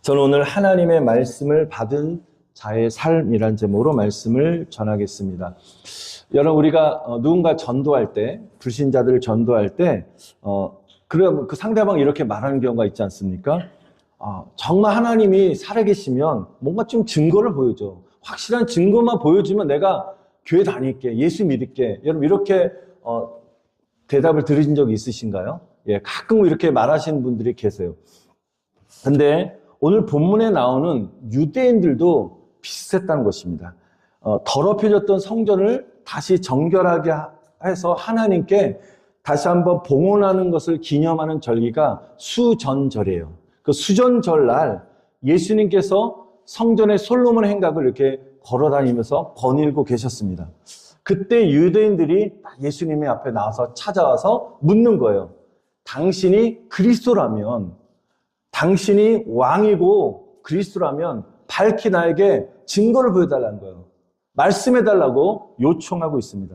저는 오늘 하나님의 말씀을 받은 자의 삶이란 제목으로 말씀을 전하겠습니다. 여러분, 우리가 누군가 전도할 때, 불신자들을 전도할 때, 그럼 그 상대방이 이렇게 말하는 경우가 있지 않습니까? 정말 하나님이 살아계시면 뭔가 좀 증거를 보여줘. 확실한 증거만 보여주면 내가 교회 다닐게, 예수 믿을게. 여러분, 이렇게 대답을 들으신 적이 있으신가요? 예, 가끔 이렇게 말하시는 분들이 계세요. 근데 오늘 본문에 나오는 유대인들도 비슷했다는 것입니다. 더럽혀졌던 성전을 다시 정결하게 해서 하나님께 다시 한번 봉헌하는 것을 기념하는 절기가 수전절이에요. 그 수전절날 예수님께서 성전의 솔로몬 행각을 이렇게 걸어다니면서 거닐고 계셨습니다. 그때 유대인들이 예수님의 앞에 나와서 찾아와서 묻는 거예요. 당신이 그리스도라면, 당신이 왕이고 그리스도라면 밝히 나에게 증거를 보여달라는 거예요. 말씀해달라고 요청하고 있습니다.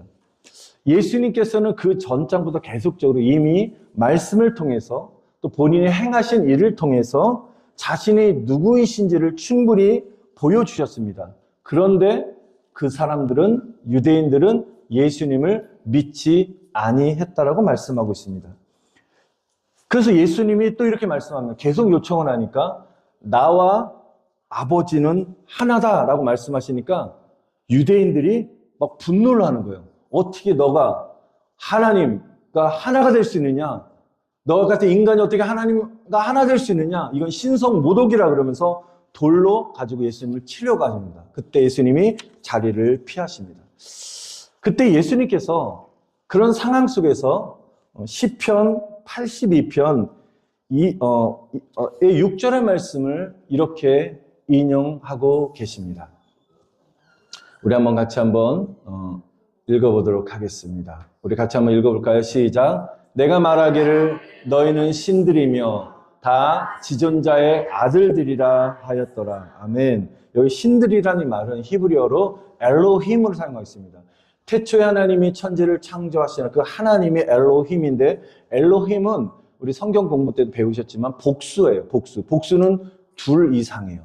예수님께서는 그 전장부터 계속적으로 이미 말씀을 통해서 또 본인이 행하신 일을 통해서 자신이 누구이신지를 충분히 보여주셨습니다. 그런데 그 사람들은, 유대인들은 예수님을 믿지 아니했다라고 말씀하고 있습니다. 그래서 예수님이 또 이렇게 말씀합니다. 계속 요청을 하니까 나와 아버지는 하나다라고 말씀하시니까 유대인들이 막 분노를 하는 거예요. 어떻게 너가 하나님과 하나가 될 수 있느냐? 너 같은 인간이 어떻게 하나님과 하나 될 수 있느냐? 이건 신성 모독이라 그러면서 돌로 가지고 예수님을 치려고 합니다. 그때 예수님이 자리를 피하십니다. 그때 예수님께서 그런 상황 속에서 시편 82편 6절의 말씀을 이렇게 인용하고 계십니다. 우리 같이 한번 읽어보도록 하겠습니다. 우리 같이 한번 읽어볼까요? 시작. 내가 말하기를 너희는 신들이며 다 지존자의 아들들이라 하였더라. 아멘. 여기 신들이라는 말은 히브리어로 엘로힘으로 사용하고 있습니다. 태초에 하나님이 천지를 창조하시는 그 하나님이 엘로힘인데, 엘로힘은 우리 성경 공부 때도 배우셨지만 복수예요. 복수는 둘 이상이에요.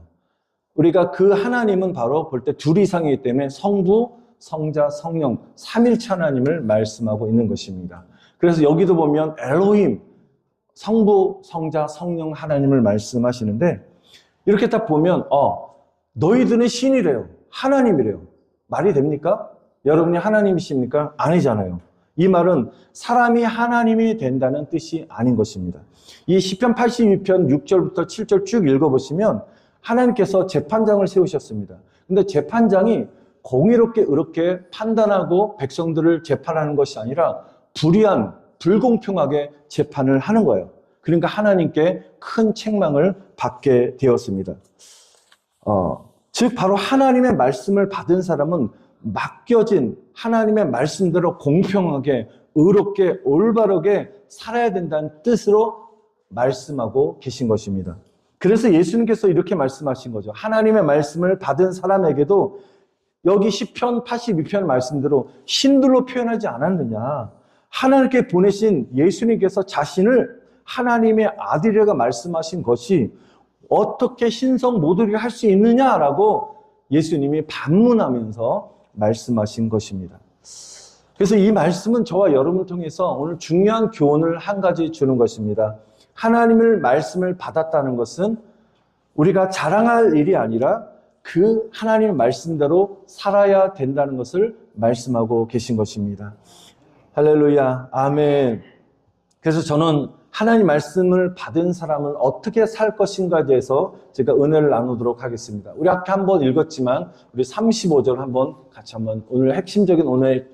우리가 그 하나님은 바로 볼 때 둘 이상이기 때문에 성부, 성자, 성령, 삼일체 하나님을 말씀하고 있는 것입니다. 그래서 여기도 보면 엘로힘, 성부, 성자, 성령 하나님을 말씀하시는데, 이렇게 딱 보면 너희들은 신이래요. 하나님이래요. 말이 됩니까? 여러분이 하나님이십니까? 아니잖아요. 이 말은 사람이 하나님이 된다는 뜻이 아닌 것입니다. 이 시편 82편 6절부터 7절 쭉 읽어보시면 하나님께서 재판장을 세우셨습니다. 근데 재판장이 공의롭게 의롭게 판단하고 백성들을 재판하는 것이 아니라 불의한, 불공평하게 재판을 하는 거예요. 그러니까 하나님께 큰 책망을 받게 되었습니다. 즉 바로 하나님의 말씀을 받은 사람은 맡겨진 하나님의 말씀대로 공평하게, 의롭게, 올바르게 살아야 된다는 뜻으로 말씀하고 계신 것입니다. 그래서 예수님께서 이렇게 말씀하신 거죠. 하나님의 말씀을 받은 사람에게도 여기 시편 82편 말씀대로 신들로 표현하지 않았느냐. 하나님께 보내신 예수님께서 자신을 하나님의 아들이라고 말씀하신 것이 어떻게 신성 모독을 할 수 있느냐라고 예수님이 반문하면서 말씀하신 것입니다. 그래서 이 말씀은 저와 여러분을 통해서 오늘 중요한 교훈을 한 가지 주는 것입니다. 하나님의 말씀을 받았다는 것은 우리가 자랑할 일이 아니라 그 하나님의 말씀대로 살아야 된다는 것을 말씀하고 계신 것입니다. 할렐루야, 아멘. 그래서 저는 하나님 말씀을 받은 사람은 어떻게 살 것인가에 대해서 제가 은혜를 나누도록 하겠습니다. 우리 아까 한번 읽었지만 우리 35절 한번 같이 한번 오늘 핵심적인 오늘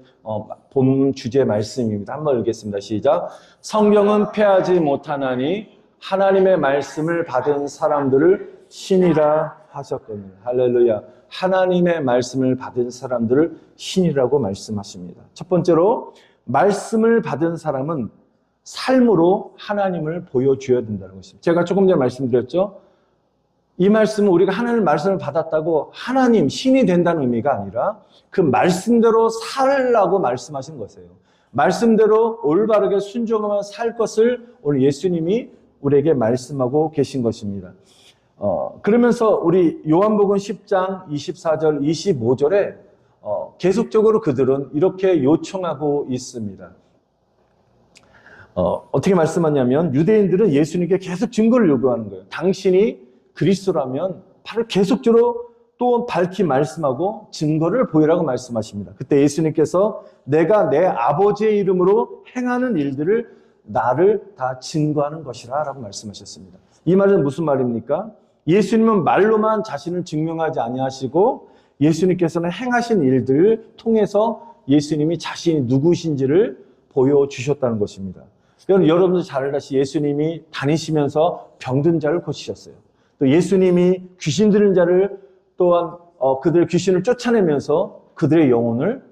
본문 주제 말씀입니다. 한번 읽겠습니다. 시작. 성경은 패하지 못하나니 하나님의 말씀을 받은 사람들을 신이라 하셨거든요. 할렐루야. 하나님의 말씀을 받은 사람들을 신이라고 말씀하십니다. 첫 번째로 말씀을 받은 사람은 삶으로 하나님을 보여줘야 된다는 것입니다. 제가 조금 전에 말씀드렸죠. 이 말씀은 우리가 하나님의 말씀을 받았다고 하나님, 신이 된다는 의미가 아니라 그 말씀대로 살라고 말씀하신 것이에요. 말씀대로 올바르게 순종하며 살 것을 오늘 예수님이 우리에게 말씀하고 계신 것입니다. 그러면서 우리 요한복음 10장 24절, 25절에 계속적으로 그들은 이렇게 요청하고 있습니다. 어떻게 말씀하냐면 유대인들은 예수님께 계속 증거를 요구하는 거예요. 당신이 그리스도라면 바로 계속적으로 또 밝히 말씀하고 증거를 보이라고 말씀하십니다. 그때 예수님께서 내가 내 아버지의 이름으로 행하는 일들을 나를 다 증거하는 것이라 라고 말씀하셨습니다. 이 말은 무슨 말입니까? 예수님은 말로만 자신을 증명하지 아니하시고 예수님께서는 행하신 일들을 통해서 예수님이 자신이 누구신지를 보여주셨다는 것입니다. 여러분들 잘 알다시피 예수님이 다니시면서 병든 자를 고치셨어요. 또 예수님이 귀신 들린 자를 또한 그들의 귀신을 쫓아내면서 그들의 영혼을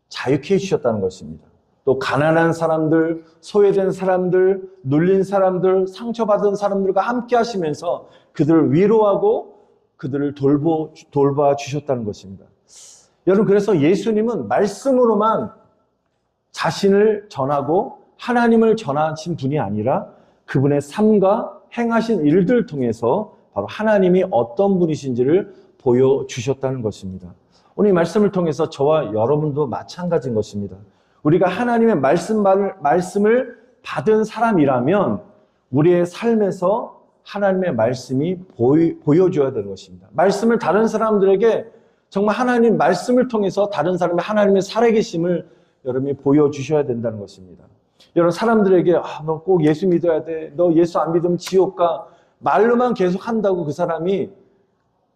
자유케 해주셨다는 것입니다. 또 가난한 사람들, 소외된 사람들, 눌린 사람들, 상처받은 사람들과 함께 하시면서 그들을 위로하고 그들을 돌봐 주셨다는 것입니다. 여러분, 그래서 예수님은 말씀으로만 자신을 전하고 하나님을 전하신 분이 아니라 그분의 삶과 행하신 일들을 통해서 바로 하나님이 어떤 분이신지를 보여주셨다는 것입니다. 오늘 이 말씀을 통해서 저와 여러분도 마찬가지인 것입니다. 우리가 하나님의 말씀을 받은 사람이라면 우리의 삶에서 하나님의 말씀이 보여줘야 되는 것입니다. 말씀을 다른 사람들에게 정말 하나님 말씀을 통해서 다른 사람의 하나님의 살아계심을 여러분이 보여주셔야 된다는 것입니다. 여러분, 사람들에게 너 꼭 예수 믿어야 돼, 너 예수 안 믿으면 지옥 가, 말로만 계속 한다고 그 사람이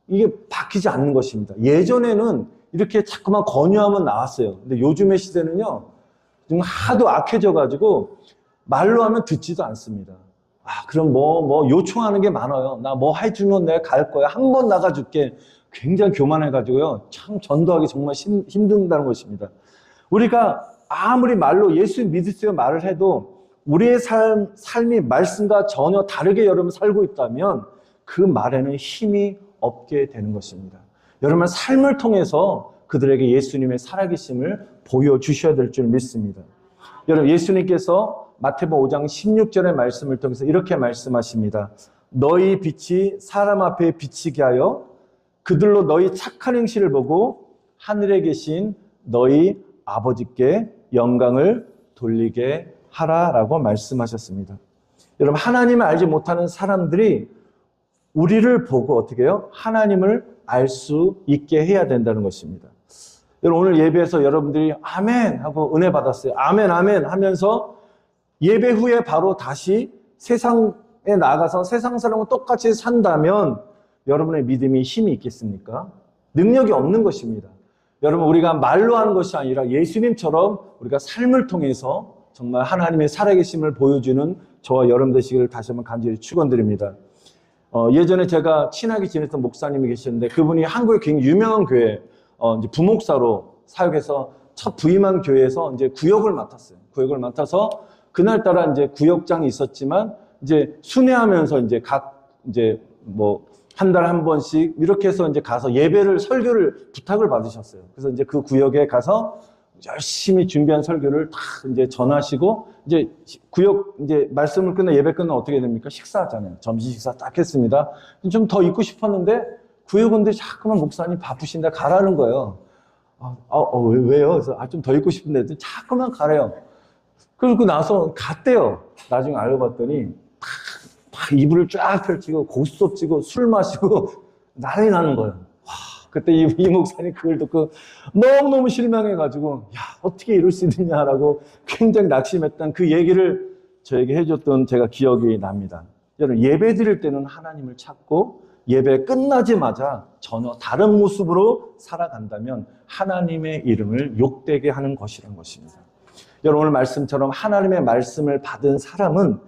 이게 바뀌지 않는 것입니다. 예전에는 이렇게 자꾸만 권유하면 나왔어요. 근데 요즘의 시대는요, 좀 하도 악해져가지고 말로 하면 듣지도 않습니다. 그럼 요청하는 게 많아요. 나 뭐 해주면 내가 갈 거야. 한 번 나가줄게. 굉장히 교만해가지고요. 참 전도하기 정말 힘든다는 것입니다. 우리가 아무리 말로 예수 믿으세요 말을 해도 우리의 삶이 말씀과 전혀 다르게 여러분 살고 있다면 그 말에는 힘이 없게 되는 것입니다. 여러분, 삶을 통해서 그들에게 예수님의 살아계심을 보여주셔야 될 줄 믿습니다. 여러분, 예수님께서 마태복음 5장 16절의 말씀을 통해서 이렇게 말씀하십니다. 너희 빛이 사람 앞에 비치게 하여 그들로 너희 착한 행실을 보고 하늘에 계신 너희 아버지께 영광을 돌리게 하라라고 말씀하셨습니다. 여러분, 하나님을 알지 못하는 사람들이 우리를 보고 어떻게 해요? 하나님을 알 수 있게 해야 된다는 것입니다. 여러분, 오늘 예배에서 여러분들이 아멘 하고 은혜 받았어요. 아멘 아멘 하면서 예배 후에 바로 다시 세상에 나가서 세상 사람과 똑같이 산다면 여러분의 믿음이 힘이 있겠습니까? 능력이 없는 것입니다. 여러분, 우리가 말로 하는 것이 아니라 예수님처럼 우리가 삶을 통해서 정말 하나님의 살아계심을 보여주는 저와 여러분 되시기를 다시 한번 간절히 축원드립니다. 예전에 제가 친하게 지냈던 목사님이 계셨는데 그분이 한국의 굉장히 유명한 교회 이제 부목사로 사역해서 첫 부임한 교회에서 이제 구역을 맡았어요. 구역을 맡아서 그날따라 이제 구역장이 있었지만 이제 순회하면서 이제 한 달에 한 번씩 이렇게 해서 이제 가서 설교를 부탁을 받으셨어요. 그래서 이제 그 구역에 가서 열심히 준비한 설교를 다 이제 전하시고 이제 구역 이제 말씀을 끝나 예배 끝나 어떻게 됩니까? 식사하잖아요. 점심 식사 딱 했습니다. 좀 더 있고 싶었는데 구역원들이 자꾸만 목사님 바쁘신데 가라는 거예요. 왜요? 그래서 좀 더 있고 싶은데 자꾸만 가래요. 그러고 나서 갔대요. 나중에 알고 봤더니 막 이불을 쫙 펼치고 고스톱 치고 술 마시고 난리 나는 거예요. 그때 이 목사님 그걸 듣고 너무너무 실망해가지고 어떻게 이럴 수 있느냐라고 굉장히 낙심했던 그 얘기를 저에게 해줬던 제가 기억이 납니다. 여러분, 예배 드릴 때는 하나님을 찾고 예배 끝나자마자 전혀 다른 모습으로 살아간다면 하나님의 이름을 욕되게 하는 것이란 것입니다. 여러분, 오늘 말씀처럼 하나님의 말씀을 받은 사람은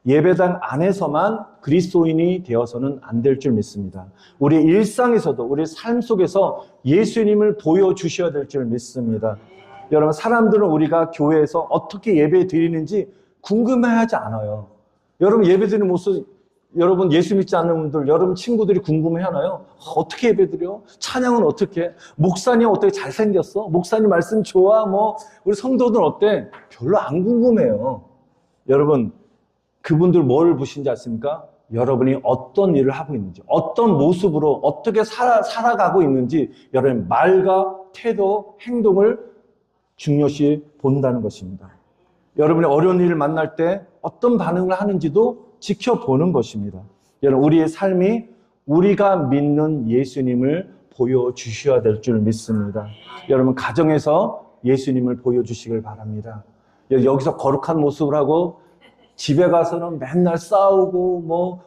예배당 안에서만 그리스도인이 되어서는 안 될 줄 믿습니다. 우리의 일상에서도 우리의 삶 속에서 예수님을 보여주셔야 될 줄 믿습니다. 여러분, 사람들은 우리가 교회에서 어떻게 예배 드리는지 궁금해하지 않아요. 여러분, 예배 드리는 모습, 여러분 예수 믿지 않는 분들, 여러분 친구들이 궁금해하나요? 어떻게 예배 드려? 찬양은 어떻게 해? 목사님 어떻게 잘생겼어? 목사님 말씀 좋아? 우리 성도들 어때? 별로 안 궁금해요. 여러분, 그분들 뭘 보신지 아십니까? 여러분이 어떤 일을 하고 있는지, 어떤 모습으로 어떻게 살아가고 있는지 여러분의 말과 태도, 행동을 중요시 본다는 것입니다. 여러분이 어려운 일을 만날 때 어떤 반응을 하는지도 지켜보는 것입니다. 여러분, 우리의 삶이 우리가 믿는 예수님을 보여주셔야 될 줄 믿습니다. 여러분, 가정에서 예수님을 보여주시길 바랍니다. 여기서 거룩한 모습을 하고 집에 가서는 맨날 싸우고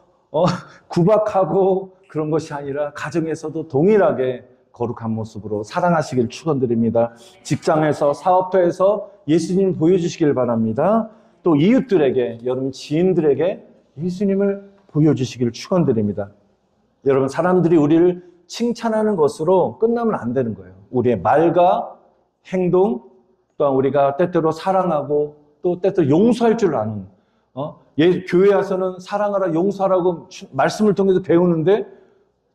구박하고 그런 것이 아니라 가정에서도 동일하게 거룩한 모습으로 사랑하시길 축원드립니다. 직장에서, 사업터에서 예수님을 보여주시길 바랍니다. 또 이웃들에게, 여러분 지인들에게 예수님을 보여주시기를 축원드립니다. 여러분, 사람들이 우리를 칭찬하는 것으로 끝나면 안 되는 거예요. 우리의 말과 행동, 또한 우리가 때때로 사랑하고 또 때때로 용서할 줄 아는, 교회 와서는 사랑하라, 용서하라고 말씀을 통해서 배우는데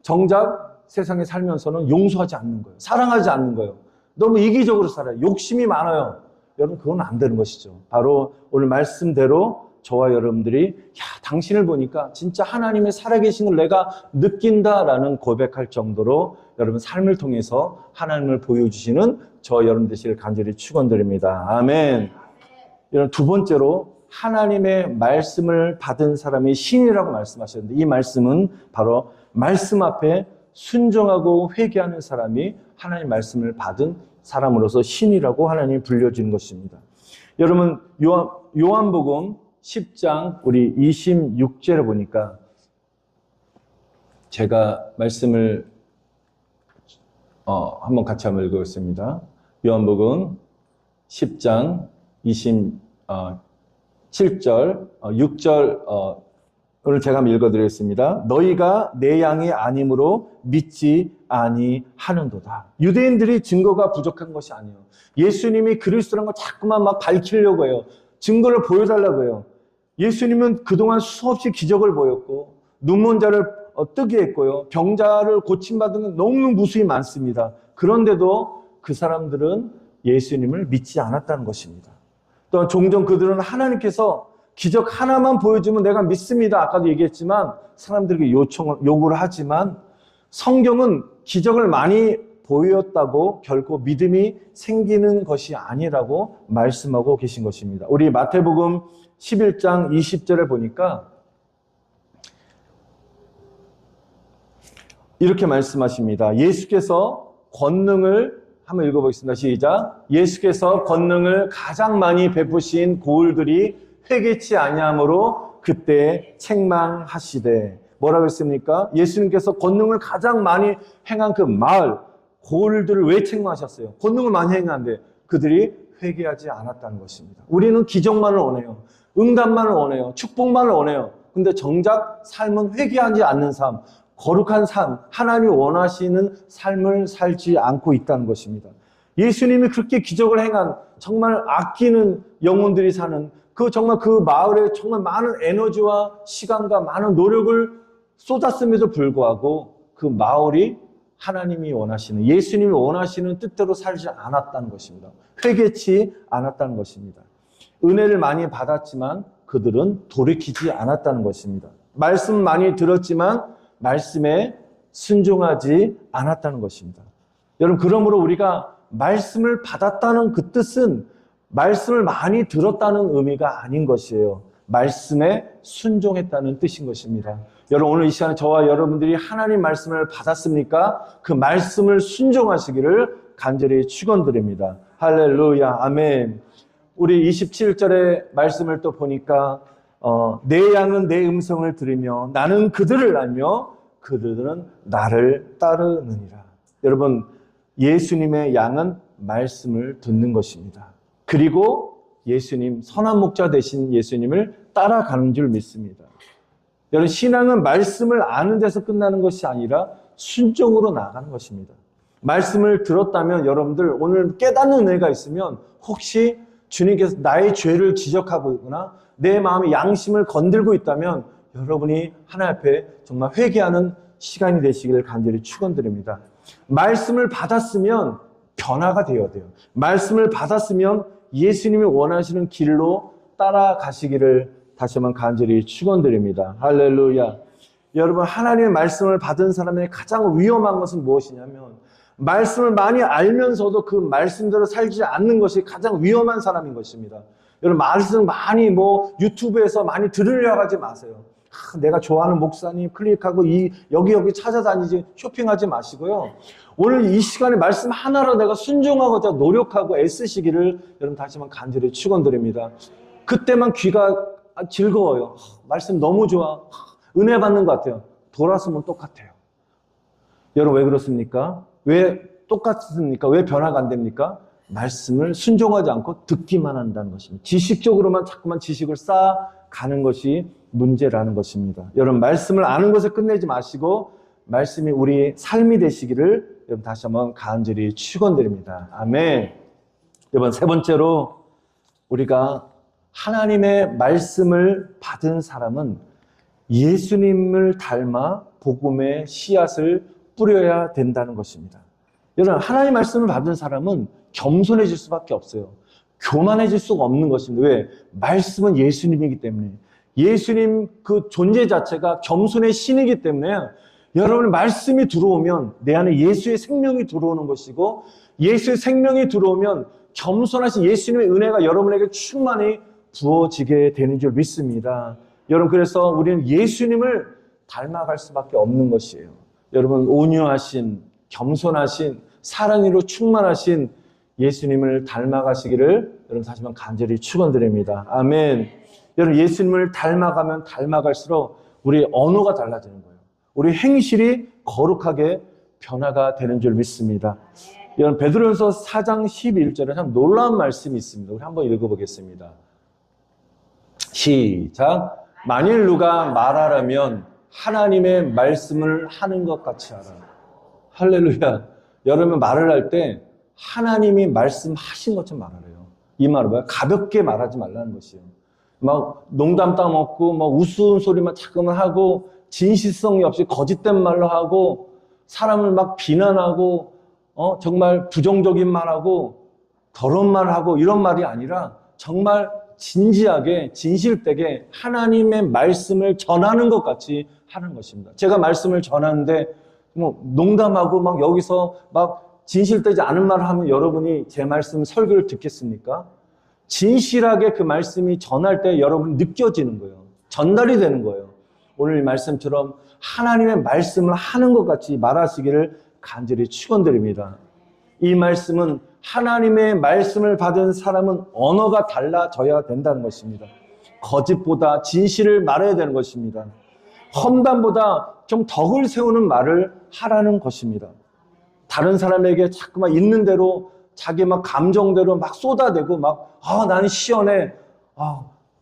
정작 세상에 살면서는 용서하지 않는 거예요. 사랑하지 않는 거예요. 너무 이기적으로 살아요. 욕심이 많아요. 여러분, 그건 안 되는 것이죠. 바로 오늘 말씀대로 저와 여러분들이 당신을 보니까 진짜 하나님의 살아계신 걸 내가 느낀다라는 고백할 정도로 여러분 삶을 통해서 하나님을 보여주시는 저와 여러분 되시길 간절히 축원드립니다. 아멘. 여러분, 두 번째로 하나님의 말씀을 받은 사람이 신이라고 말씀하셨는데, 이 말씀은 바로 말씀 앞에 순종하고 회개하는 사람이 하나님의 말씀을 받은 사람으로서 신이라고 하나님이 불려주는 것입니다. 여러분, 요한복음 10장 우리 26절에 보니까 제가 말씀을 한번 같이 한번 읽어보겠습니다. 요한복음 10장 27절, 6절 오늘 제가 한번 읽어드리겠습니다. 너희가 내 양이 아니므로 믿지 아니하는도다. 유대인들이 증거가 부족한 것이 아니에요. 예수님이 그리스도라는 걸 자꾸만 막 밝히려고 해요. 증거를 보여달라고 해요. 예수님은 그동안 수없이 기적을 보였고 눈먼 자를 뜨게 했고요. 병자를 고침받은 건 너무 무수히 많습니다. 그런데도 그 사람들은 예수님을 믿지 않았다는 것입니다. 또 종종 그들은 하나님께서 기적 하나만 보여주면 내가 믿습니다. 아까도 얘기했지만 사람들에게 요구를 하지만 성경은 기적을 많이 보였다고 결코 믿음이 생기는 것이 아니라고 말씀하고 계신 것입니다. 우리 마태복음 11장 20절에 보니까 이렇게 말씀하십니다. 예수께서 권능을 한번 읽어보겠습니다. 시작. 예수께서 권능을 가장 많이 베푸신 고을들이 회개치 아니함으로 그때 책망하시되, 뭐라고 했습니까? 예수님께서 권능을 가장 많이 행한 그 마을 고을들을 왜 책망하셨어요? 권능을 많이 행한데 그들이 회개하지 않았다는 것입니다. 우리는 기적만을 원해요. 응답만을 원해요. 축복만을 원해요. 근데 정작 삶은 회개하지 않는 삶, 거룩한 삶, 하나님이 원하시는 삶을 살지 않고 있다는 것입니다. 예수님이 그렇게 기적을 행한 정말 아끼는 영혼들이 사는 정말 그 마을에 정말 많은 에너지와 시간과 많은 노력을 쏟았음에도 불구하고 그 마을이 하나님이 원하시는, 예수님이 원하시는 뜻대로 살지 않았다는 것입니다. 회개치 않았다는 것입니다. 은혜를 많이 받았지만 그들은 돌이키지 않았다는 것입니다. 말씀 많이 들었지만 말씀에 순종하지 않았다는 것입니다. 여러분, 그러므로 우리가 말씀을 받았다는 그 뜻은 말씀을 많이 들었다는 의미가 아닌 것이에요. 말씀에 순종했다는 뜻인 것입니다. 여러분, 오늘 이 시간에 저와 여러분들이 하나님 말씀을 받았습니까? 그 말씀을 순종하시기를 간절히 축원드립니다. 할렐루야, 아멘. 우리 27절의 말씀을 또 보니까 내 양은 내 음성을 들으며 나는 그들을 알며 그들은 나를 따르느니라. 여러분, 예수님의 양은 말씀을 듣는 것입니다. 그리고 예수님, 선한 목자 되신 예수님을 따라가는 줄 믿습니다. 여러분, 신앙은 말씀을 아는 데서 끝나는 것이 아니라 순종으로 나아가는 것입니다. 말씀을 들었다면 여러분들 오늘 깨닫는 은혜가 있으면 혹시 주님께서 나의 죄를 지적하고 있거나 내 마음의 양심을 건들고 있다면 여러분이 하나님 앞에 정말 회개하는 시간이 되시기를 간절히 축원드립니다. 말씀을 받았으면 변화가 되어야 돼요. 말씀을 받았으면 예수님이 원하시는 길로 따라가시기를 다시 한번 간절히 축원드립니다. 할렐루야. 여러분, 하나님의 말씀을 받은 사람의 가장 위험한 것은 무엇이냐면 말씀을 많이 알면서도 그 말씀대로 살지 않는 것이 가장 위험한 사람인 것입니다. 여러분, 말씀 많이 유튜브에서 많이 들으려고 하지 마세요. 내가 좋아하는 목사님 클릭하고 여기 찾아다니지 쇼핑하지 마시고요. 오늘 이 시간에 말씀 하나로 내가 순종하고자 노력하고 애쓰시기를 여러분 다시 한번 간절히 축원드립니다. 그때만 귀가 즐거워요. 말씀 너무 좋아. 은혜 받는 것 같아요. 돌아서면 똑같아요. 여러분, 왜 그렇습니까? 왜 똑같습니까? 왜 변화가 안 됩니까? 말씀을 순종하지 않고 듣기만 한다는 것입니다. 지식적으로만 자꾸만 지식을 쌓아가는 것이 문제라는 것입니다. 여러분, 말씀을 아는 것에 끝내지 마시고 말씀이 우리 삶이 되시기를 여러분 다시 한번 간절히 축원드립니다. 아멘. 여러분, 세 번째로 우리가 하나님의 말씀을 받은 사람은 예수님을 닮아 복음의 씨앗을 뿌려야 된다는 것입니다. 여러분, 하나님의 말씀을 받은 사람은 겸손해질 수밖에 없어요. 교만해질 수가 없는 것입니다. 왜? 말씀은 예수님이기 때문에. 예수님 그 존재 자체가 겸손의 신이기 때문에 여러분의 말씀이 들어오면 내 안에 예수의 생명이 들어오는 것이고 예수의 생명이 들어오면 겸손하신 예수님의 은혜가 여러분에게 충만히 부어지게 되는 줄 믿습니다. 여러분, 그래서 우리는 예수님을 닮아갈 수밖에 없는 것이에요. 여러분, 온유하신, 겸손하신, 사랑으로 충만하신 예수님을 닮아가시기를 여러분 다시 한번 간절히 축원드립니다. 아멘. 여러분, 예수님을 닮아가면 닮아갈수록 우리의 언어가 달라지는 거예요. 우리 행실이 거룩하게 변화가 되는 줄 믿습니다. 여러분, 베드로전서 4장 11절에 참 놀라운 말씀이 있습니다. 우리 한번 읽어보겠습니다. 시작. 만일 누가 말하려면 하나님의 말씀을 하는 것 같이 하라. 할렐루야. 여러분, 말을 할 때 하나님이 말씀하신 것처럼 말하래요. 이 말은 뭐야? 가볍게 말하지 말라는 것이에요. 막 농담 따먹고 우스운 소리만 자꾸만 하고 진실성이 없이 거짓된 말로 하고 사람을 막 비난하고 정말 부정적인 말하고 더러운 말하고 이런 말이 아니라 정말 진지하게 진실되게 하나님의 말씀을 전하는 것 같이 하는 것입니다. 제가 말씀을 전하는데 농담하고 막 여기서 막 진실되지 않은 말을 하면 여러분이 제 말씀 설교를 듣겠습니까? 진실하게 그 말씀이 전할 때 여러분 느껴지는 거예요. 전달이 되는 거예요. 오늘 이 말씀처럼 하나님의 말씀을 하는 것 같이 말하시기를 간절히 축원드립니다. 이 말씀은 하나님의 말씀을 받은 사람은 언어가 달라져야 된다는 것입니다. 거짓보다 진실을 말해야 되는 것입니다. 험담보다 좀 덕을 세우는 말을 하라는 것입니다. 다른 사람에게 자꾸만 있는 대로 자기 막 감정대로 막 쏟아대고 나는 시원해.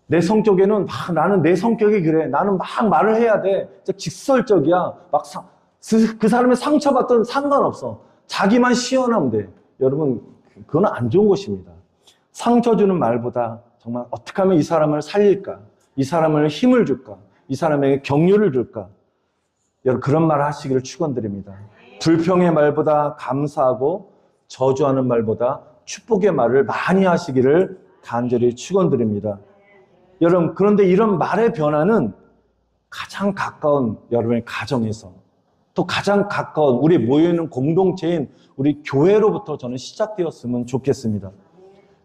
내 성격에는 나는 내 성격이 그래. 나는 막 말을 해야 돼. 직설적이야. 그 사람의 상처받든 상관없어. 자기만 시원하면 돼. 여러분, 그건 안 좋은 것입니다. 상처 주는 말보다 정말 어떻게 하면 이 사람을 살릴까? 이 사람을 힘을 줄까? 이 사람에게 격려를 줄까? 여러분, 그런 말 하시기를 축원드립니다. 불평의 말보다 감사하고 저주하는 말보다 축복의 말을 많이 하시기를 간절히 축원드립니다. 여러분, 그런데 이런 말의 변화는 가장 가까운 여러분의 가정에서 또 가장 가까운 우리 모여있는 공동체인 우리 교회로부터 저는 시작되었으면 좋겠습니다.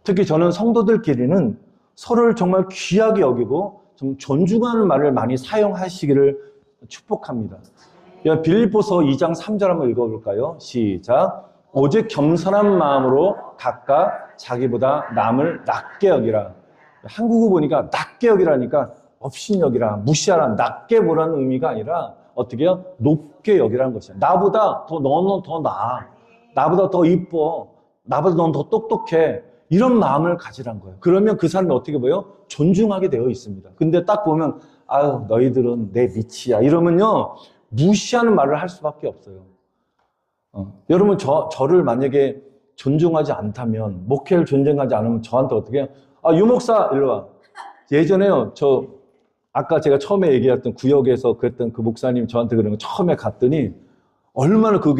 특히 저는 성도들끼리는 서로를 정말 귀하게 여기고 좀 존중하는 말을 많이 사용하시기를 축복합니다. 빌립보서 2장 3절 한번 읽어볼까요? 시작. 오직 겸손한 마음으로 각각 자기보다 남을 낮게 여기라. 한국어 보니까 낮게 여기라니까 업신여기라, 무시하라, 낮게 보라는 의미가 아니라 어떻게 해요? 높게 여기라는 것이에요. 나보다 너는 더 나아. 나보다 더 이뻐. 나보다 넌 더 똑똑해. 이런 마음을 가지란 거예요. 그러면 그 사람이 어떻게 보여요? 존중하게 되어 있습니다. 근데 딱 보면 아유, 너희들은 내 밑이야. 이러면요, 무시하는 말을 할 수밖에 없어요. 여러분, 저를 만약에 존중하지 않다면, 목회를 존중하지 않으면 저한테 어떻게 해요? 유 목사, 일로 와. 예전에요, 아까 제가 처음에 얘기했던 구역에서 그랬던 그 목사님 저한테 그런 거 처음에 갔더니, 얼마나 그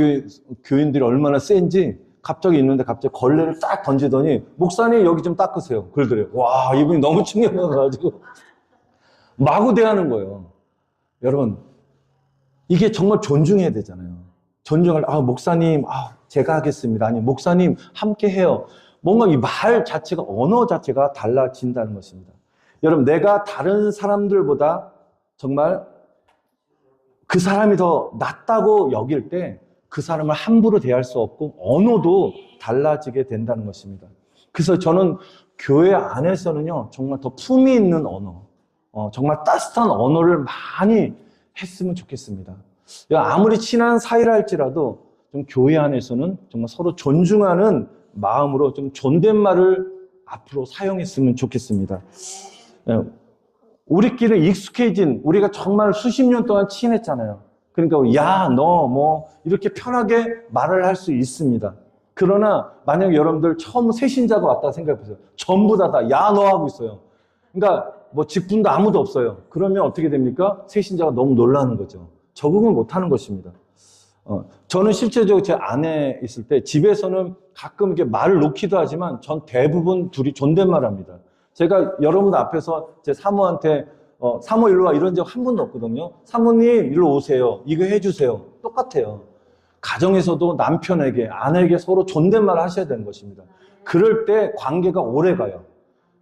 교인들이 얼마나 센지, 갑자기 있는데 갑자기 걸레를 딱 던지더니, 목사님 여기 좀 닦으세요. 그러더래요. 와, 이분이 너무 충격받아가지고. 마구 대하는 거예요. 여러분, 이게 정말 존중해야 되잖아요. 존중을, 목사님, 제가 하겠습니다. 아니, 목사님, 함께 해요. 뭔가 이 말 자체가, 언어 자체가 달라진다는 것입니다. 여러분, 내가 다른 사람들보다 정말 그 사람이 더 낫다고 여길 때 그 사람을 함부로 대할 수 없고 언어도 달라지게 된다는 것입니다. 그래서 저는 교회 안에서는요, 정말 더 품위 있는 언어, 정말 따뜻한 언어를 많이 했으면 좋겠습니다. 아무리 친한 사이라 할지라도 좀 교회 안에서는 정말 서로 존중하는 마음으로 좀 존댓말을 앞으로 사용했으면 좋겠습니다. 우리끼리 익숙해진, 우리가 정말 수십 년 동안 친했잖아요. 그러니까 야, 너, 뭐 이렇게 편하게 말을 할 수 있습니다. 그러나 만약 여러분들 처음 새신자가 왔다 생각해 보세요. 전부 다 야, 너 하고 있어요. 그러니까 뭐 직분도 아무도 없어요. 그러면 어떻게 됩니까? 새신자가 너무 놀라는 거죠. 적응을 못하는 것입니다. 저는 실제적으로 제 아내 있을 때 집에서는 가끔 이렇게 말을 놓기도 하지만 전 대부분 둘이 존댓말 합니다. 제가 여러분들 앞에서 제 사모한테 사모 일로 와 이런 적 한 번도 없거든요. 사모님 일로 오세요. 이거 해주세요. 똑같아요. 가정에서도 남편에게 아내에게 서로 존댓말 하셔야 되는 것입니다. 그럴 때 관계가 오래 가요.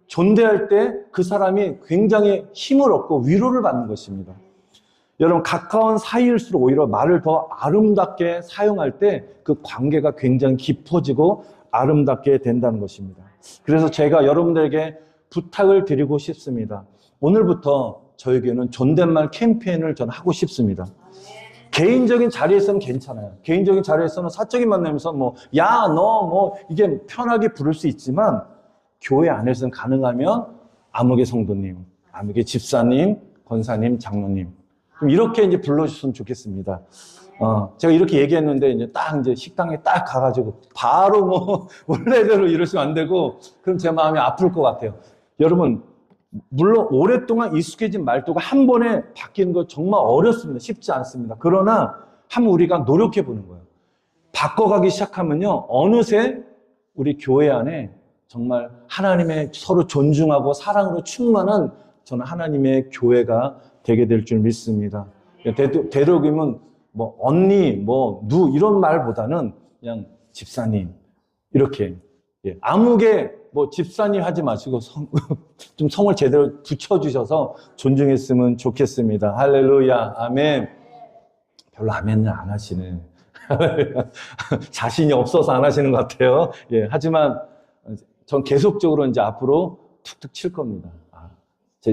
존대할 때 그 사람이 굉장히 힘을 얻고 위로를 받는 것입니다. 여러분, 가까운 사이일수록 오히려 말을 더 아름답게 사용할 때 그 관계가 굉장히 깊어지고 아름답게 된다는 것입니다. 그래서 제가 여러분들에게 부탁을 드리고 싶습니다. 오늘부터 저에게는 존댓말 캠페인을 전 하고 싶습니다. 개인적인 자리에서는 괜찮아요. 개인적인 자리에서는 사적인 만남에서 야, 너, 이게 편하게 부를 수 있지만 교회 안에서는 가능하면 아무개 성도님, 아무개 집사님, 권사님, 장로님. 좀 이렇게 이제 불러주셨으면 좋겠습니다. 제가 이렇게 얘기했는데 이제 식당에 딱 가가지고 바로 원래대로 이러시면 안 되고 그럼 제 마음이 아플 것 같아요. 여러분, 물론 오랫동안 익숙해진 말투가 한 번에 바뀌는 거 정말 어렵습니다. 쉽지 않습니다. 그러나 한번 우리가 노력해 보는 거예요. 바꿔가기 시작하면요, 어느새 우리 교회 안에 정말 하나님의 서로 존중하고 사랑으로 충만한 저는 하나님의 교회가 되게 될 줄 믿습니다. 되도록이면 언니, 누 이런 말보다는 그냥 집사님 이렇게 아무개 집사님 하지 마시고 좀 성을 제대로 붙여주셔서 존중했으면 좋겠습니다. 할렐루야, 아멘. 별로 아멘을 안 하시네. 자신이 없어서 안 하시는 것 같아요. 하지만 전 계속적으로 이제 앞으로 툭툭 칠 겁니다.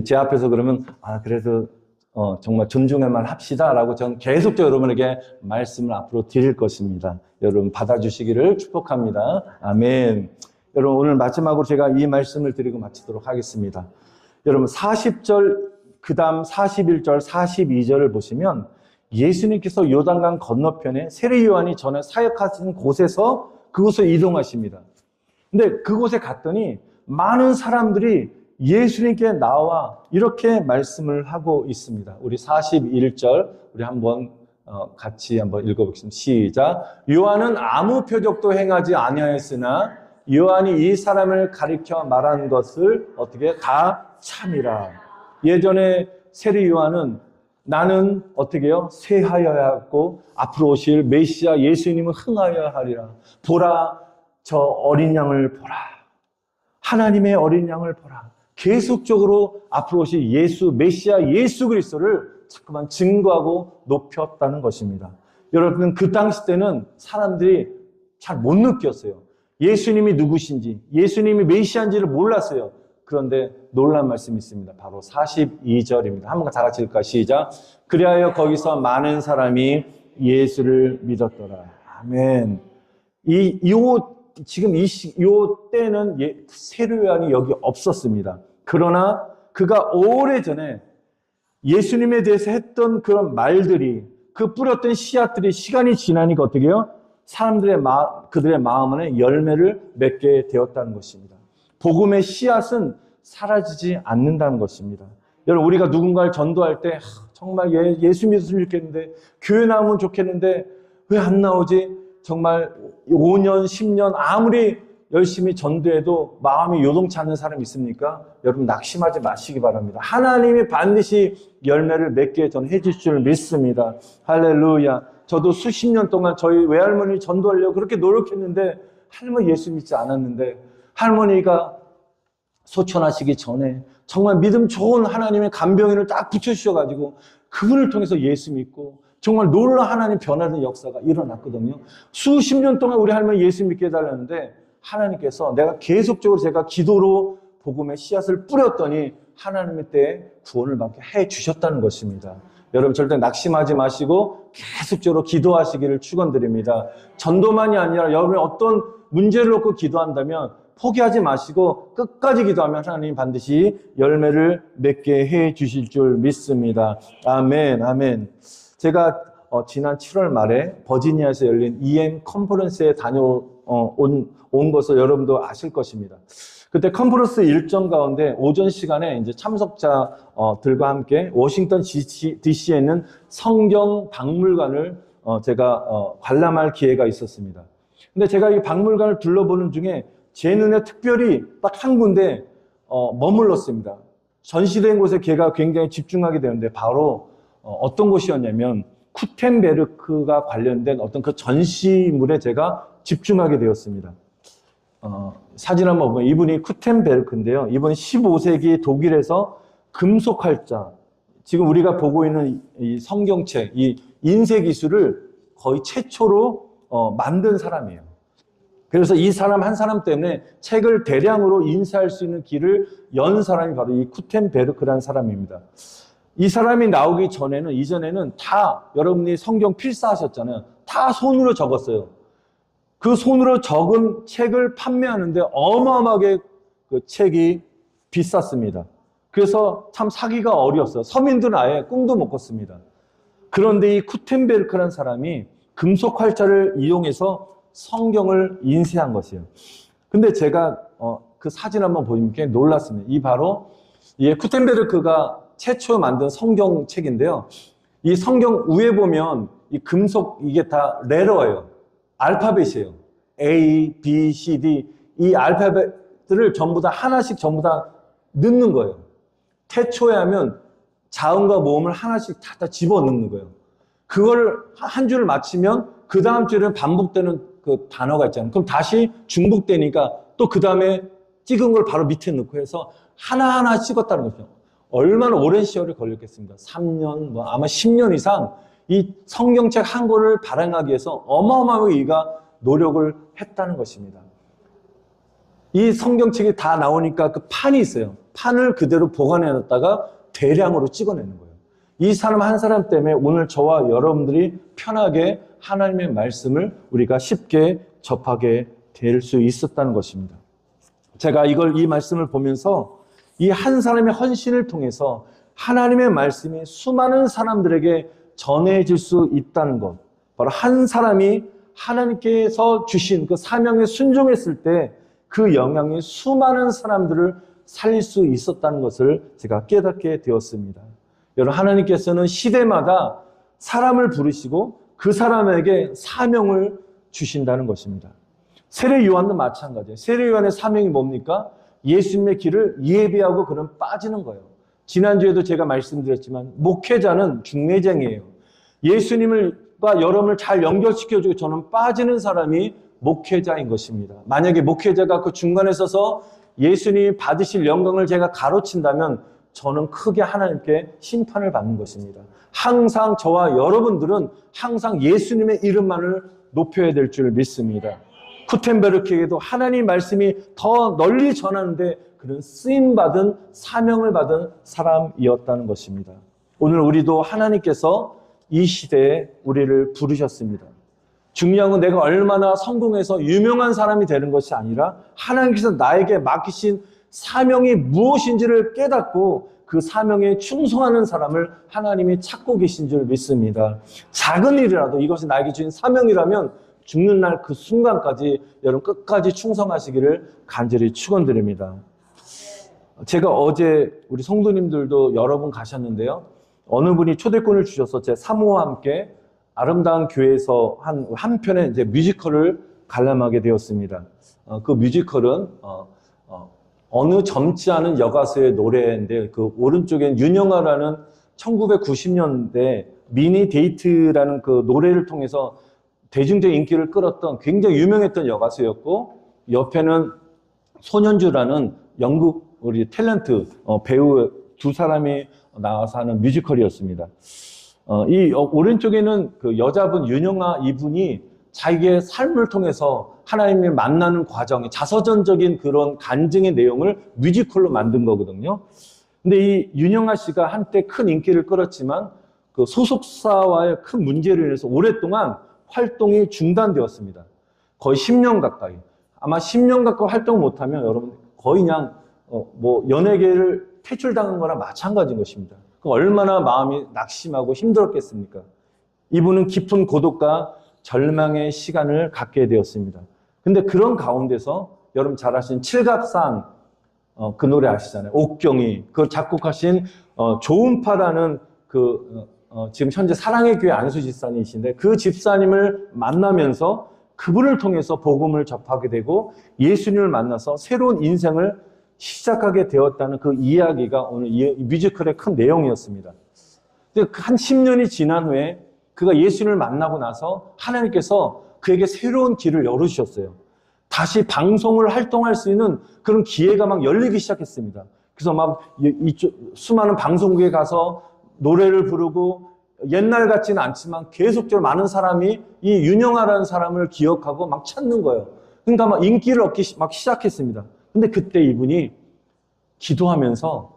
제 앞에서 그러면 그래도 정말 존중할 만 합시다라고 전 계속적으로 여러분에게 말씀을 앞으로 드릴 것입니다. 여러분 받아주시기를 축복합니다. 아멘. 여러분, 오늘 마지막으로 제가 이 말씀을 드리고 마치도록 하겠습니다. 여러분, 40절, 그 다음 41절, 42절을 보시면 예수님께서 요단강 건너편에 세례 요한이 전에 사역하신 곳에서 그곳에 이동하십니다. 근데 그곳에 갔더니 많은 사람들이 예수님께 나와 이렇게 말씀을 하고 있습니다. 우리 41절, 우리 같이 한번 읽어보겠습니다. 시작. 요한은 아무 표적도 행하지 아니하였으나 요한이 이 사람을 가리켜 말한 것을 어떻게 다 참이라. 예전에 세례 요한은 나는 어떻게 해요? 쇠하여야 하고 앞으로 오실 메시아 예수님은 흥하여야 하리라. 보라, 저 어린 양을 보라. 하나님의 어린 양을 보라. 계속적으로 앞으로 오실 예수, 메시아 예수 그리스도를 자꾸만 증거하고 높였다는 것입니다. 여러분, 그 당시 때는 사람들이 잘 못 느꼈어요. 예수님이 누구신지, 예수님이 메시아인지를 몰랐어요. 그런데 놀란 말씀이 있습니다. 바로 42절입니다. 한번 다 같이 읽을까요? 시작. 그리하여 거기서 많은 사람이 예수를 믿었더라. 아멘. 지금 요 때는 세례 요한이 여기 없었습니다. 그러나 그가 오래전에 예수님에 대해서 했던 그런 말들이, 그 뿌렸던 씨앗들이 시간이 지나니까 어떻게 해요? 그들의 마음 안에 열매를 맺게 되었다는 것입니다. 복음의 씨앗은 사라지지 않는다는 것입니다. 여러분, 우리가 누군가를 전도할 때 정말 예수 믿었으면 좋겠는데, 교회 나오면 좋겠는데 왜 안 나오지? 정말 5년, 10년 아무리 열심히 전도해도 마음이 요동치 않는 사람이 있습니까? 여러분 낙심하지 마시기 바랍니다. 하나님이 반드시 열매를 맺게 전 해주실 줄 믿습니다. 할렐루야. 저도 수십 년 동안 저희 외할머니 전도하려고 그렇게 노력했는데 할머니 예수 믿지 않았는데 할머니가 소천하시기 전에 정말 믿음 좋은 하나님의 간병인을 딱 붙여주셔가지고 그분을 통해서 예수 믿고 정말 놀라 하나님 변화된 역사가 일어났거든요. 수십 년 동안 우리 할머니 예수 믿게 해달라는데 하나님께서 내가 계속적으로 제가 기도로 복음의 씨앗을 뿌렸더니 하나님의 때에 구원을 받게 해주셨다는 것입니다. 여러분 절대 낙심하지 마시고 계속적으로 기도하시기를 축원드립니다. 전도만이 아니라 여러분이 어떤 문제를 놓고 기도한다면 포기하지 마시고 끝까지 기도하면 하나님 반드시 열매를 맺게 해 주실 줄 믿습니다. 아멘, 아멘. 제가 지난 7월 말에 버지니아에서 열린 EM 컨퍼런스에 다녀온 것을 여러분도 아실 것입니다. 그때 컨퍼런스 일정 가운데 오전 시간에 이제 참석자들과 함께 워싱턴 DC에 있는 성경 박물관을 제가 관람할 기회가 있었습니다. 근데 제가 이 박물관을 둘러보는 중에 제 눈에 특별히 딱 한 군데 머물렀습니다. 전시된 곳에 제가 굉장히 집중하게 되는데 바로 어떤 곳이었냐면 구텐베르크가 관련된 어떤 그 전시물에 제가 집중하게 되었습니다. 사진 한번 보면 이분이 구텐베르크인데요. 이분이 15세기 독일에서 금속활자, 지금 우리가 보고 있는 이 성경책, 이 인쇄 기술을 거의 최초로 만든 사람이에요. 그래서 이 사람 한 사람 때문에 책을 대량으로 인쇄할 수 있는 길을 연 사람이 바로 이 구텐베르크라는 사람입니다. 이 사람이 나오기 전에는, 이전에는 다 여러분이 성경 필사하셨잖아요. 다 손으로 적었어요. 그 손으로 적은 책을 판매하는데 어마어마하게 그 책이 비쌌습니다. 그래서 참 사기가 어려웠어요. 서민들은 아예 꿈도 못 꿨습니다. 그런데 이 구텐베르크라는 사람이 금속 활자를 이용해서 성경을 인쇄한 것이에요. 근데 제가 그 사진 한번 보니까 놀랐습니다. 이 바로 구텐베르크가 최초 만든 성경책인데요. 이 성경 위에 보면 이 금속 이게 다 레터예요. 알파벳이에요. A, B, C, D 이 알파벳들을 전부 다 하나씩 전부 다 넣는 거예요. 태초에 하면 자음과 모음을 하나씩 다 집어넣는 거예요. 그걸 한 줄을 마치면 그 다음 줄에 반복되는 그 단어가 있잖아요. 그럼 다시 중복되니까 또 그 다음에 찍은 걸 바로 밑에 넣고 해서 하나하나 찍었다는 거죠. 얼마나 오랜 시간이 걸렸겠습니까? 3년, 아마 10년 이상 이 성경책 한 권을 발행하기 위해서 어마어마하게 이가 노력을 했다는 것입니다. 이 성경책이 다 나오니까 그 판이 있어요. 판을 그대로 보관해 놨다가 대량으로 찍어내는 거예요. 이 사람 한 사람 때문에 오늘 저와 여러분들이 편하게 하나님의 말씀을 우리가 쉽게 접하게 될 수 있었다는 것입니다. 제가 이 말씀을 보면서 이 한 사람의 헌신을 통해서 하나님의 말씀이 수많은 사람들에게 전해질 수 있다는 것, 바로 한 사람이 하나님께서 주신 그 사명에 순종했을 때 그 영향이 수많은 사람들을 살릴 수 있었다는 것을 제가 깨닫게 되었습니다. 여러분, 하나님께서는 시대마다 사람을 부르시고 그 사람에게 사명을 주신다는 것입니다. 세례 요한도 마찬가지예요. 세례 요한의 사명이 뭡니까? 예수님의 길을 예비하고 그는 빠지는 거예요. 지난주에도 제가 말씀드렸지만 목회자는 중매쟁이에요. 예수님과 여러분을 잘 연결시켜주고 저는 빠지는 사람이 목회자인 것입니다. 만약에 목회자가 그 중간에 서서 예수님이 받으실 영광을 제가 가로친다면 저는 크게 하나님께 심판을 받는 것입니다. 항상 저와 여러분들은 항상 예수님의 이름만을 높여야 될 줄 믿습니다. 구텐베르크에게도 하나님 말씀이 더 널리 전하는데 그는 쓰임받은 사명을 받은 사람이었다는 것입니다. 오늘 우리도 하나님께서 이 시대에 우리를 부르셨습니다. 중요한 건 내가 얼마나 성공해서 유명한 사람이 되는 것이 아니라 하나님께서 나에게 맡기신 사명이 무엇인지를 깨닫고 그 사명에 충성하는 사람을 하나님이 찾고 계신 줄 믿습니다. 작은 일이라도 이것이 나에게 주신 사명이라면 죽는 날 그 순간까지 여러분 끝까지 충성하시기를 간절히 축원드립니다. 제가 어제 우리 성도님들도 여러 분 가셨는데요. 어느 분이 초대권을 주셔서 제 사모와 함께 아름다운 교회에서 한 편의 이제 뮤지컬을 관람하게 되었습니다. 그 뮤지컬은 어느 젊지 않은 여가수의 노래인데 그 오른쪽엔 윤영아라는 1990년대 미니 데이트라는 그 노래를 통해서 대중적 인기를 끌었던 굉장히 유명했던 여가수였고, 옆에는 손현주라는 영국 우리 탤런트 배우 두 사람이 나와서 하는 뮤지컬이었습니다. 이 오른쪽에는 그 여자분 윤영아 이분이 자기의 삶을 통해서 하나님을 만나는 과정이 자서전적인 그런 간증의 내용을 뮤지컬로 만든 거거든요. 근데 이 윤영아 씨가 한때 큰 인기를 끌었지만 그 소속사와의 큰 문제로 인해서 오랫동안 활동이 중단되었습니다. 거의 10년 가까이. 아마 10년 가까이 활동을 못하면 여러분 거의 그냥 뭐 연예계를 퇴출당한 거랑 마찬가지인 것입니다. 얼마나 마음이 낙심하고 힘들었겠습니까? 이분은 깊은 고독과 절망의 시간을 갖게 되었습니다. 근데 그런 가운데서 여러분 잘 아시는 칠갑산 그 노래 아시잖아요. 옥경이 그 작곡하신 조은파라는 지금 현재 사랑의 교회 안수 집사님이신데 그 집사님을 만나면서 그분을 통해서 복음을 접하게 되고 예수님을 만나서 새로운 인생을 시작하게 되었다는 그 이야기가 오늘 이 뮤지컬의 큰 내용이었습니다. 근데 한 10년이 지난 후에 그가 예수님을 만나고 나서 하나님께서 그에게 새로운 길을 열어주셨어요. 다시 방송을 활동할 수 있는 그런 기회가 막 열리기 시작했습니다. 그래서 막 수많은 방송국에 가서 노래를 부르고 옛날 같지는 않지만 계속적으로 많은 사람이 이 윤영아라는 사람을 기억하고 막 찾는 거예요. 그러니까 막 인기를 얻기 막 시작했습니다. 근데 그때 이분이 기도하면서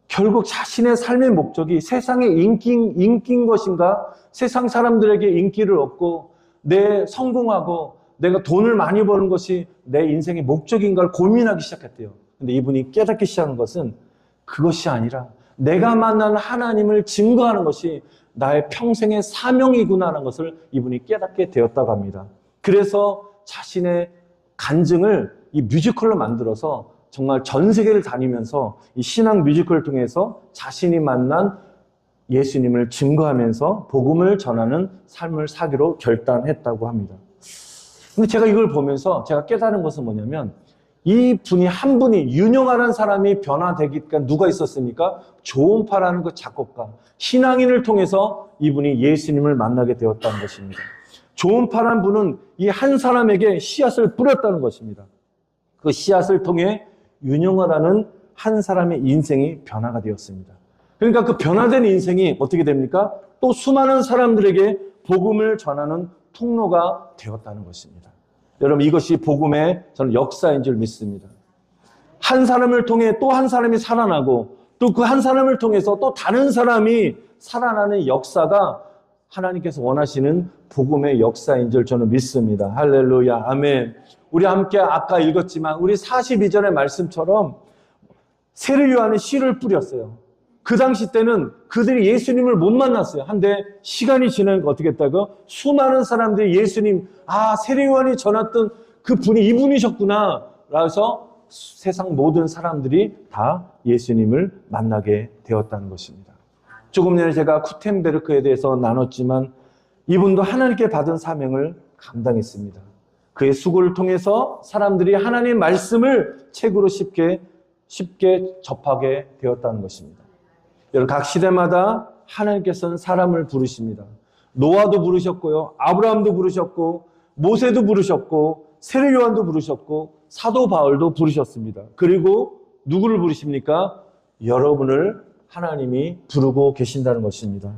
결국 자신의 삶의 목적이 세상의 인기인 것인가? 세상 사람들에게 인기를 얻고 내 성공하고 내가 돈을 많이 버는 것이 내 인생의 목적인가를 고민하기 시작했대요. 근데 이분이 깨닫기 시작한 것은 그것이 아니라 내가 만난 하나님을 증거하는 것이 나의 평생의 사명이구나라는 것을 이분이 깨닫게 되었다고 합니다. 그래서 자신의 간증을 이 뮤지컬로 만들어서 정말 전 세계를 다니면서 이 신앙 뮤지컬을 통해서 자신이 만난 예수님을 증거하면서 복음을 전하는 삶을 사기로 결단했다고 합니다. 근데 제가 이걸 보면서 제가 깨달은 것은 뭐냐면 이 분이 한 분이 윤영아라는 사람이 변화되기까 누가 있었습니까? 조은파라는 그 작곡가, 신앙인을 통해서 이분이 예수님을 만나게 되었다는 것입니다. 조은파라는 분은 이 한 사람에게 씨앗을 뿌렸다는 것입니다. 그 씨앗을 통해 윤영아라는 한 사람의 인생이 변화가 되었습니다. 그러니까 그 변화된 인생이 어떻게 됩니까? 또 수많은 사람들에게 복음을 전하는 통로가 되었다는 것입니다. 여러분 이것이 복음의 저는 역사인 줄 믿습니다. 한 사람을 통해 또 한 사람이 살아나고 또 그 한 사람을 통해서 또 다른 사람이 살아나는 역사가 하나님께서 원하시는 복음의 역사인 줄 저는 믿습니다. 할렐루야, 아멘. 우리 함께 아까 읽었지만 우리 42절의 말씀처럼 세례 요한은 씨를 뿌렸어요. 그 당시 때는 그들이 예수님을 못 만났어요. 한데 시간이 지나니까 어떻게 했다고? 수많은 사람들이 예수님, 세례 요한이 전했던 그 분이 이분이셨구나. 그래서 세상 모든 사람들이 다 예수님을 만나게 되었다는 것입니다. 조금 전에 제가 쿠텐베르크에 대해서 나눴지만 이분도 하나님께 받은 사명을 감당했습니다. 그의 수고를 통해서 사람들이 하나님의 말씀을 책으로 쉽게 접하게 되었다는 것입니다. 여러분 각 시대마다 하나님께서는 사람을 부르십니다. 노아도 부르셨고요, 아브라함도 부르셨고, 모세도 부르셨고, 세례 요한도 부르셨고, 사도 바울도 부르셨습니다. 그리고 누구를 부르십니까? 여러분을 하나님이 부르고 계신다는 것입니다.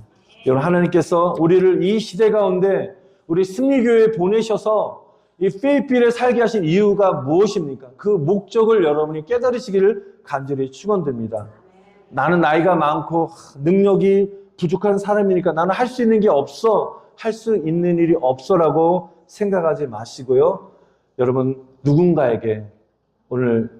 여러분 하나님께서 우리를 이 시대 가운데 우리 승리교회에 보내셔서 이 페이필에 살게 하신 이유가 무엇입니까? 그 목적을 여러분이 깨달으시기를 간절히 축원드립니다. 나는 나이가 많고 능력이 부족한 사람이니까 나는 할 수 있는 게 없어, 할 수 있는 일이 없어라고 생각하지 마시고요. 여러분 누군가에게 오늘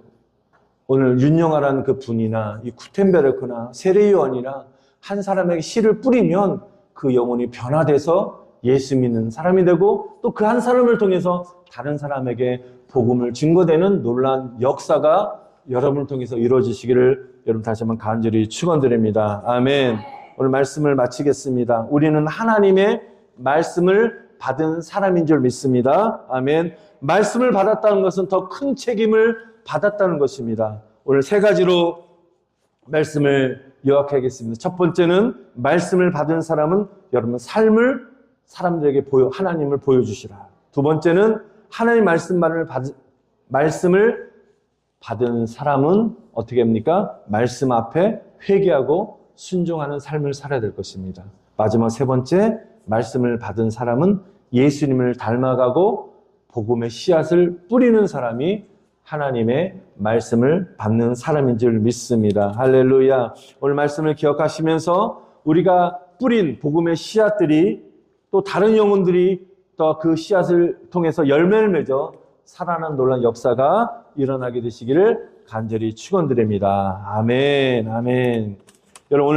윤영아라는 그 분이나 이 쿠텐베르크나 세례 요한이나 한 사람에게 씨를 뿌리면 그 영혼이 변화돼서 예수 믿는 사람이 되고 또 그 한 사람을 통해서 다른 사람에게 복음을 증거되는 놀라운 역사가 여러분을 통해서 이루어지시기를 여러분 다시 한번 간절히 축원드립니다. 아멘. 오늘 말씀을 마치겠습니다. 우리는 하나님의 말씀을 받은 사람인 줄 믿습니다. 아멘. 말씀을 받았다는 것은 더 큰 책임을 받았다는 것입니다. 오늘 세 가지로 말씀을 요약하겠습니다. 첫 번째는 받은 사람은 여러분 삶을 사람들에게 하나님을 보여주시라. 두 번째는 하나님 말씀을 받은 사람은 어떻게 합니까? 말씀 앞에 회개하고 순종하는 삶을 살아야 될 것입니다. 마지막 세 번째, 말씀을 받은 사람은 예수님을 닮아가고 복음의 씨앗을 뿌리는 사람이 하나님의 말씀을 받는 사람인 줄 믿습니다. 할렐루야. 오늘 말씀을 기억하시면서 우리가 뿌린 복음의 씨앗들이 또 다른 영혼들이 또 그 씨앗을 통해서 열매를 맺어 살아나는 놀라운 역사가 일어나게 되시기를 간절히 축원드립니다. 아멘, 아멘. 여러분 오늘